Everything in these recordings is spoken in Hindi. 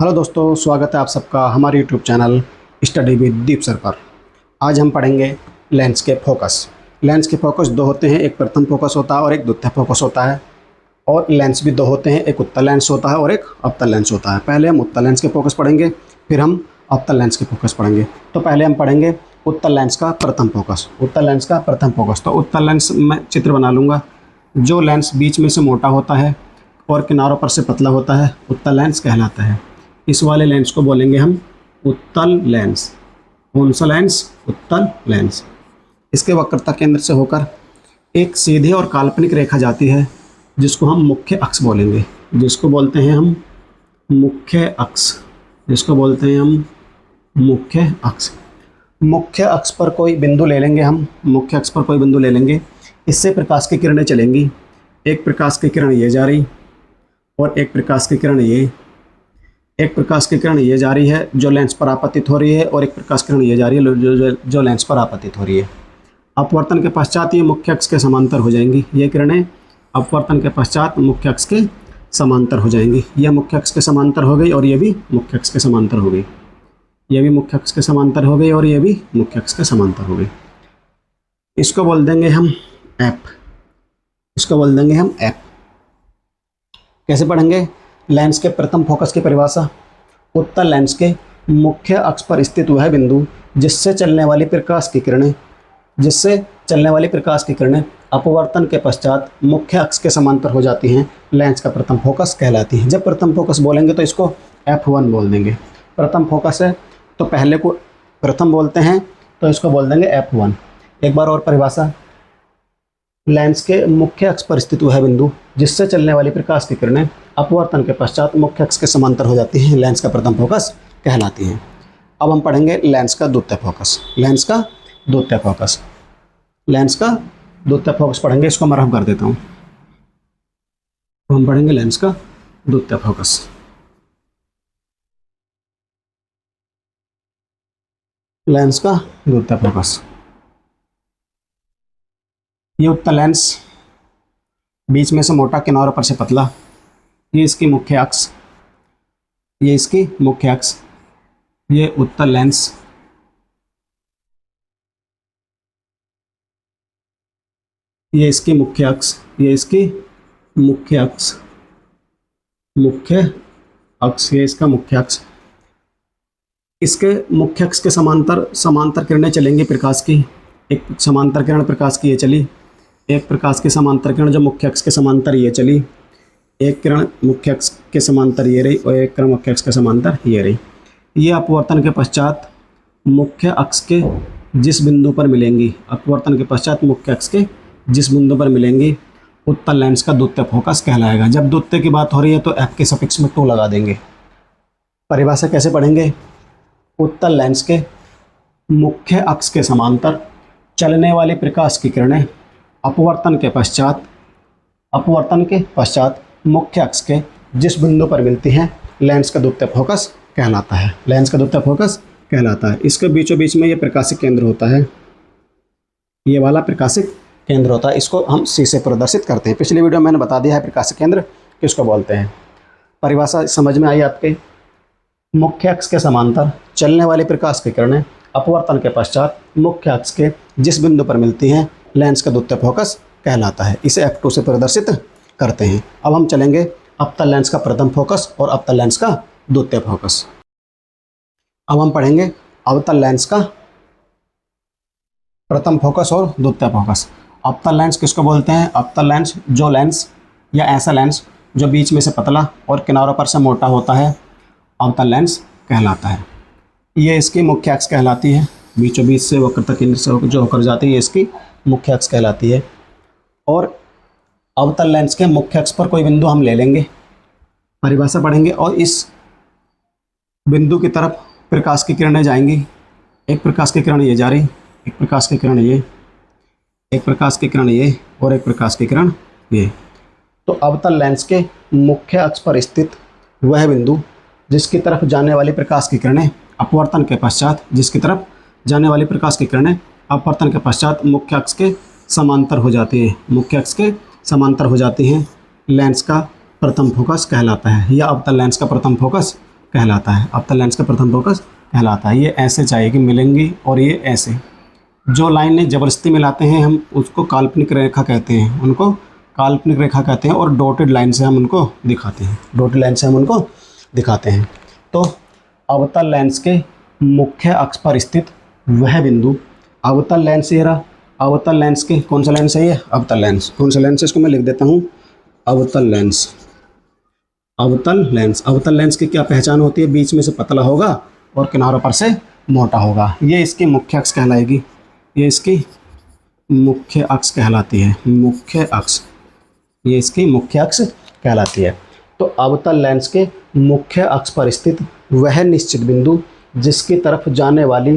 हेलो दोस्तों, स्वागत है आप सबका हमारे YouTube channel study with Deep sir पर। आज हम पढ़ेंगे लेंस के फोकस। लेंस के फोकस दो होते हैं, एक प्रथम फोकस होता है और एक द्वितीय फोकस होता है। और लेंस भी दो होते हैं, एक उत्तल लेंस होता है और एक अवतल लेंस होता है। पहले हम उत्तल लेंस के फोकस पढ़ेंगे, फिर हम अवतल लेंस के फोकस पढ़ेंगे। तो पहले हम पढ़ेंगे उत्तल लेंस का प्रथम फोकस। उत्तल लेंस का प्रथम फोकस, तो उत्तल लेंस मैं चित्र बना लूँगा। जो लेंस बीच में से मोटा होता है और किनारों पर से पतला होता है, उत्तल लेंस कहलाता है। इस वाले लेंस को बोलेंगे हम उत्तल लेंस। कौन सा लेंस? उत्तल लेंस। इसके वक्रता केंद्र से होकर एक सीधी और काल्पनिक रेखा जाती है जिसको हम मुख्य अक्ष बोलेंगे, जिसको बोलते हैं हम मुख्य अक्ष, जिसको बोलते हैं हम मुख्य अक्ष। मुख्य अक्ष पर कोई बिंदु ले लेंगे हम, मुख्य अक्ष पर कोई बिंदु ले लेंगे। इससे प्रकाश की किरणें चलेंगी। एक प्रकाश की किरण ये जा रही और एक प्रकाश की किरण ये, एक प्रकाश की किरण ये जा रही है जो लेंस पर आपतित हो रही है, और एक प्रकाश किरण ये जा रही है जो लेंस पर आपतित हो रही है। अपवर्तन के पश्चात ये मुख्य अक्ष के समांतर हो जाएंगी। ये किरणें अपवर्तन के पश्चात मुख्य अक्ष के समांतर हो जाएंगी। यह मुख्य अक्ष के समांतर हो गई और ये भी मुख्य अक्ष के समांतर हो गई। ये भी मुख्य अक्ष के समांतर हो गई और ये भी मुख्य अक्ष के समांतर हो गई। इसको बोल देंगे हम एफ। इसको बोल देंगे हम एफ। कैसे पढ़ेंगे? लेंस के प्रथम फोकस की परिभाषा। उत्तल लेंस के मुख्य अक्ष पर स्थित वह बिंदु जिससे चलने वाली प्रकाश की किरणें अपवर्तन के पश्चात मुख्य अक्ष के समांतर हो जाती हैं, लेंस का प्रथम फोकस कहलाती है। जब प्रथम फोकस बोलेंगे तो इसको F1 बोल देंगे। प्रथम फोकस है तो पहले को प्रथम बोलते हैं, तो इसको बोल देंगे F1। एक बार और परिभाषा। लेंस के मुख्य अक्ष पर स्थित वह बिंदु जिससे चलने वाली प्रकाश की किरणें अपवर्तन के पश्चात मुख्य अक्ष के समांतर हो जाती हैं, लेंस का प्रथम फोकस कहलाती हैं। अब हम पढ़ेंगे लेंस का द्वितीय फोकस। लेंस का द्वितीय फोकस, लेंस का द्वितीय फोकस पढ़ेंगे। इसको मैं रफ कर देता हूँ। तो हम पढ़ेंगे लेंस का द्वितीय फोकस। लेंस का द्वितीय फोकस, ये उत्तल लेंस बीच में से मोटा, किनारों पर से पतला। ये इसकी मुख्य अक्ष, ये इसकी मुख्य अक्ष। ये उत्तल लेंस, ये इसकी मुख्य अक्ष, ये इसकी मुख्य अक्ष, मुख्य अक्ष, ये इसका मुख्य अक्ष। इसके मुख्य अक्ष के समांतर किरणें चलेंगी प्रकाश की। एक समांतर किरण प्रकाश की ये चली, एक प्रकाश की समांतर किरण जो मुख्य अक्ष के समांतर ये चली, एक किरण मुख्य अक्ष के समांतर ये रही और एक किरण मुख्य अक्ष के समांतर ये रही। ये अपवर्तन के पश्चात मुख्य अक्ष के जिस बिंदु पर मिलेंगी, अपवर्तन के पश्चात मुख्य अक्ष के जिस बिंदु पर मिलेंगी, उत्तल लेंस का द्वितीय फोकस कहलाएगा। जब द्वितीय की बात हो रही है तो F के सफिक्स में 2 लगा देंगे। परिभाषा कैसे पढ़ेंगे? उत्तल लेंस के मुख्य अक्ष के समांतर चलने वाली प्रकाश की किरणें अपवर्तन के पश्चात मुख्य अक्ष के जिस बिंदु पर मिलती हैं, लेंस का द्वितीय फोकस कहलाता है। लेंस का द्वितीय फोकस कहलाता है। इसके बीचों बीच में ये प्रकाशिक केंद्र होता है, ये वाला प्रकाशिक केंद्र होता है। इसको हम C से प्रदर्शित करते हैं। पिछली वीडियो में मैंने बता दिया है प्रकाशिक केंद्र किसको बोलते हैं। परिभाषा समझ में आई आपके? मुख्य अक्ष के समांतर चलने वाली प्रकाश की किरणें अपवर्तन के पश्चात मुख्य अक्ष के जिस बिंदु पर मिलती हैं, लेंस का द्वितीय फोकस कहलाता है। इसे F2 से प्रदर्शित करते हैं। अब हम चलेंगे अवतल लेंस का प्रथम फोकस और अवतल लेंस का द्वितीय फोकस। अब हम पढ़ेंगे अवतल लेंस का प्रथम फोकस और द्वितीय फोकस। अवतल लेंस किसको बोलते हैं? अवतल लेंस जो लेंस या ऐसा लेंस जो बीच में से पतला और किनारों पर से मोटा होता है, अवतल लेंस कहलाता है। ये इसकी मुख्य अक्ष कहलाती है। बीचों बीच से वक्रता केंद्र से जो होकर जाती है, ये इसकी मुख्य अक्ष कहलाती है। और अवतल लेंस के मुख्य अक्ष पर कोई बिंदु हम ले लेंगे, परिभाषा पढ़ेंगे, और इस बिंदु की तरफ प्रकाश की किरणें जाएंगी। एक प्रकाश की किरण ये जा रही, एक प्रकाश की किरण ये, एक प्रकाश की किरण ये और एक प्रकाश की किरण ये। तो अवतल लेंस के मुख्य अक्ष पर स्थित वह बिंदु जिसकी तरफ जाने वाली प्रकाश की किरणें अपवर्तन के पश्चात, जिसकी तरफ जाने वाली प्रकाश की किरणें अपवर्तन के पश्चात मुख्य अक्ष के समांतर हो जाती है, मुख्य अक्ष के समांतर हो जाती हैं, लेंस का प्रथम फोकस कहलाता है या अवतल लेंस का प्रथम फोकस कहलाता है, अवतल लेंस का प्रथम फोकस कहलाता है। ये ऐसे चाहिए कि मिलेंगी और ये ऐसे, जो लाइनें ज़बरदस्ती मिलाते हैं हम उसको काल्पनिक रेखा कहते हैं, उनको काल्पनिक रेखा कहते हैं, और डॉटेड लाइन से हम उनको दिखाते हैं, डॉटेड लाइन से हम उनको दिखाते हैं। तो अवतल लेंस के मुख्य अक्ष पर स्थित वह बिंदु, अवतल लेंस ये रहा, अवतल लेंस के कौन सा लेंस है ये, अवतल लेंस, कौन सा लेंस है इसको मैं लिख देता हूँ, अवतल लेंस। अवतल लेंस, अवतल लेंस की क्या पहचान होती है, बीच में से पतला होगा और किनारों पर से मोटा होगा। ये इसकी मुख्य अक्ष कहलाएगी, ये इसकी मुख्य अक्ष कहलाती है, मुख्य अक्ष, ये इसकी मुख्य अक्ष कहलाती है। तो अवतल लेंस के मुख्य अक्ष पर स्थित वह निश्चित बिंदु जिसकी तरफ जाने वाली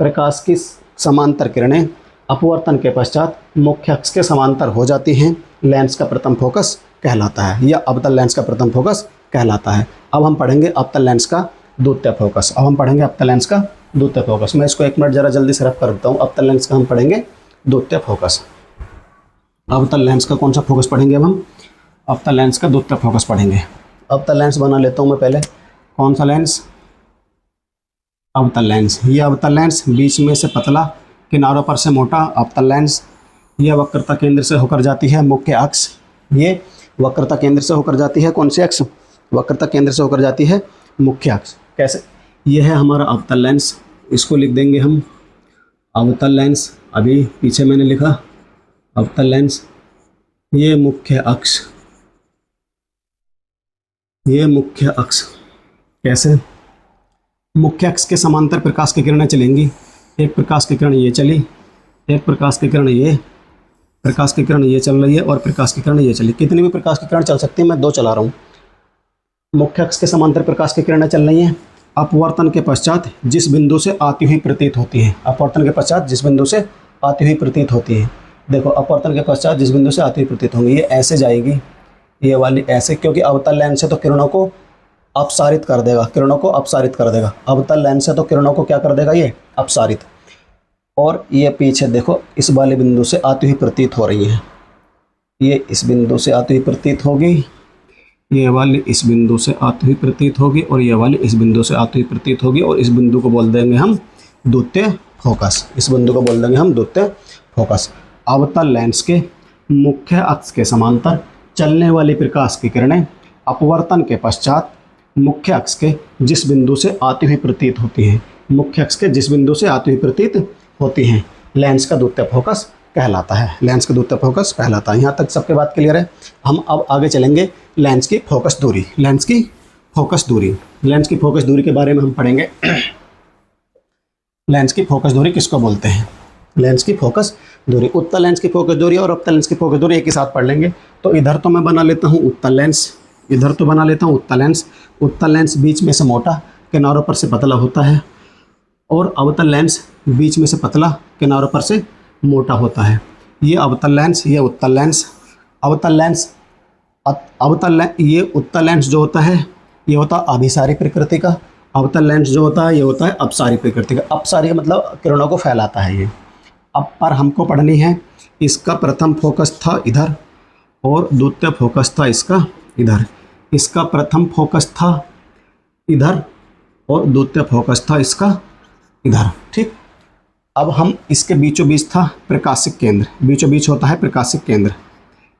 प्रकाश की समांतर किरणें अपवर्तन के पश्चात मुख्य अक्ष के समांतर हो जाती हैं, लेंस का प्रथम फोकस कहलाता है। यह अवतल लेंस का प्रथम फोकस कहलाता है। अब हम पढ़ेंगे अवतल लेंस का द्वितीय फोकस। अब हम पढ़ेंगे अवतल लेंस का द्वितीय फोकस। मैं इसको 1 मिनट ज़रा जल्दी से रफ कर देता हूँ। अवतल लेंस का हम पढ़ेंगे द्वितीय फोकस। अवतल लेंस का कौन सा फोकस पढ़ेंगे अब हम, अवतल लेंस का द्वितीय फोकस पढ़ेंगे। अवतल लेंस बना लेता हूँ मैं पहले। कौन सा लेंस, अवतल लेंस। ये अवतल लेंस बीच में से पतला, किनारों पर से मोटा अवतल लेंस। यह वक्रता केंद्र से होकर जाती है मुख्य अक्ष, ये वक्रता केंद्र से होकर जाती है कौन से अक्ष, वक्रता केंद्र से होकर जाती है मुख्य अक्ष। कैसे, यह है हमारा अवतल लेंस, इसको लिख देंगे हम अवतल लेंस। अभी पीछे मैंने लिखा अवतल लेंस। ये मुख्य अक्ष, ये मुख्य अक्ष। कैसे, मुख्य अक्ष के समांतर प्रकाश की किरणें चलेंगी। एक प्रकाश की किरण ये चली, एक प्रकाश की किरण ये, प्रकाश की किरण ये चल रही है और प्रकाश की किरण ये चली। कितनी भी प्रकाश की किरण चल सकती है, मैं 2 चला रहा हूँ। मुख्य अक्ष के समांतर प्रकाश की किरणें चल रही हैं। अपवर्तन के पश्चात जिस बिंदु से आती हुई प्रतीत होती है, अपवर्तन के पश्चात जिस बिंदु से आती हुई प्रतीत होती है। देखो, अपवर्तन के पश्चात जिस बिंदु से आती हुई प्रतीत होंगी, ये ऐसे जाएगी, ये वाली ऐसे, क्योंकि अवतल लेंस से तो किरणों को अपसारित कर देगा, किरणों को अपसारित कर देगा। अवतल लेंस से तो किरणों को क्या कर देगा, ये अपसारित। और ये पीछे देखो इस वाले बिंदु से आती हुई प्रतीत हो रही है, ये इस बिंदु से आती हुई प्रतीत होगी, ये वाली इस बिंदु से आती हुई प्रतीत होगी, और ये वाली इस बिंदु से आती हुई प्रतीत होगी। और इस बिंदु को बोल देंगे हम द्वितीय फोकस, इस बिंदु को बोल देंगे हम द्वितीय फोकस। अवतल लेंस के मुख्य अक्ष के समांतर चलने वाली प्रकाश की किरणें अपवर्तन के पश्चात मुख्य अक्ष के जिस बिंदु से आती हुई प्रतीत होती है, मुख्य अक्ष के जिस बिंदु से आती हुई प्रतीत होती हैं, लेंस का द्वितीय फोकस कहलाता है, लेंस का द्वितीय फोकस कहलाता है। यहाँ तक सबके बात क्लियर है। हम अब आगे चलेंगे लेंस की फोकस दूरी, लेंस की फोकस दूरी। लेंस की फोकस दूरी के बारे में हम पढ़ेंगे। लेंस की फोकस दूरी किसको बोलते हैं, लेंस की फोकस दूरी। उत्तल लेंस की फोकस दूरी और अवतल लेंस की फोकस दूरी एक ही साथ पढ़ लेंगे। तो इधर तो मैं बना लेता हूँ उत्तल लेंस, इधर तो बना लेता हूँ उत्तल लेंस। उत्तल लेंस बीच में से मोटा, किनारों पर से पतला होता है, और अवतल लेंस बीच में से पतला, किनारों पर से मोटा होता है। ये अवतल लेंस, ये उत्तल लेंस। अवतल लेंस, ये उत्तल लेंस जो होता है ये होता है अभिसारी प्रकृति का। अवतल लेंस जो होता है ये होता है अपसारी प्रकृति का। अपसारी मतलब किरणों को फैलाता है ये। अब पर हमको पढ़नी है, इसका प्रथम फोकस था इधर और द्वितीय फोकस था इसका इधर। इसका प्रथम फोकस था इधर और द्वितीय फोकस था इसका इधर, ठीक। अब हम इसके बीचों बीच था प्रकाशिक केंद्र, बीचों बीच होता है प्रकाशिक केंद्र,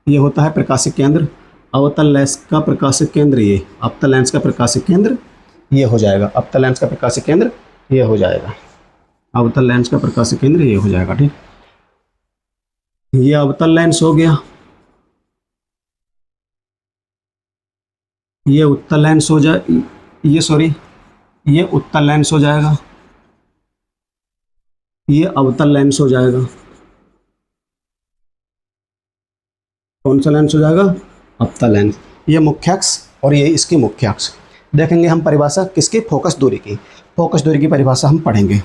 ये होता है प्रकाशिक केंद्र। अवतल लेंस का प्रकाशिक केंद्र ये, अवतल लेंस का प्रकाशिक केंद्र ये हो जाएगा, अवतल लेंस का प्रकाशिक केंद्र ये हो जाएगा, अवतल लेंस का प्रकाशिक केंद्र ये हो जाएगा, ठीक। ये अवतल लेंस हो गया, ये उत्तल लेंस हो जाए, ये उत्तल लेंस हो जाएगा, ये अवतल लेंस हो जाएगा। कौन सा लेंस हो जाएगा, अवतल लेंस। ये मुख्य अक्ष और ये इसकी मुख्य अक्ष। देखेंगे हम परिभाषा किसकी, फोकस दूरी की। फोकस दूरी की परिभाषा हम पढ़ेंगे।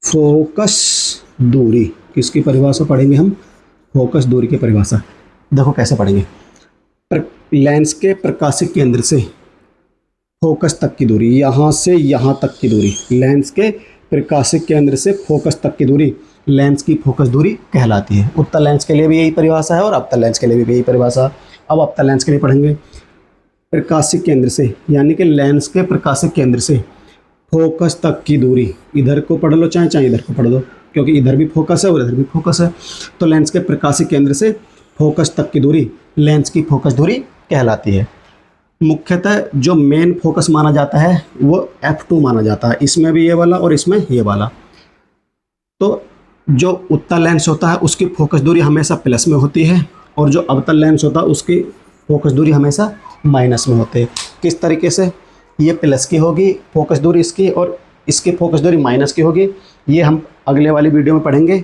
फोकस दूरी किसकी परिभाषा पढ़ेंगे हम, फोकस दूरी की परिभाषा। देखो कैसे पढ़ेंगे, लेंस के प्रकाशिक केंद्र से फोकस तक की दूरी, यहाँ से यहाँ तक की दूरी, लेंस के प्रकाशिक केंद्र से फोकस तक की दूरी लेंस की फोकस दूरी कहलाती है। उत्तल लेंस के लिए भी यही परिभाषा है और अवतल लेंस के लिए भी यही परिभाषा। अब अवतल लेंस के लिए पढ़ेंगे। प्रकाशिक केंद्र से, यानी कि लेंस के प्रकाशिक केंद्र से फोकस तक की दूरी, इधर को पढ़ लो चाहे इधर को पढ़ दो, क्योंकि इधर भी फोकस है और इधर भी फोकस है। तो लेंस के प्रकाशिक केंद्र से फोकस तक की दूरी लेंस की फोकस दूरी कहलाती है। मुख्यतः जो मेन फोकस माना जाता है वो f2 माना जाता है, इसमें भी ये वाला और इसमें ये वाला। तो जो उत्तल लेंस होता है उसकी फोकस दूरी हमेशा प्लस में होती है, और जो अवतल लेंस होता है उसकी फोकस दूरी हमेशा माइनस में होती है। किस तरीके से? ये प्लस की होगी फोकस दूरी इसकी, और इसकी फोकस दूरी माइनस की होगी। ये हम अगले वाली वीडियो में पढ़ेंगे।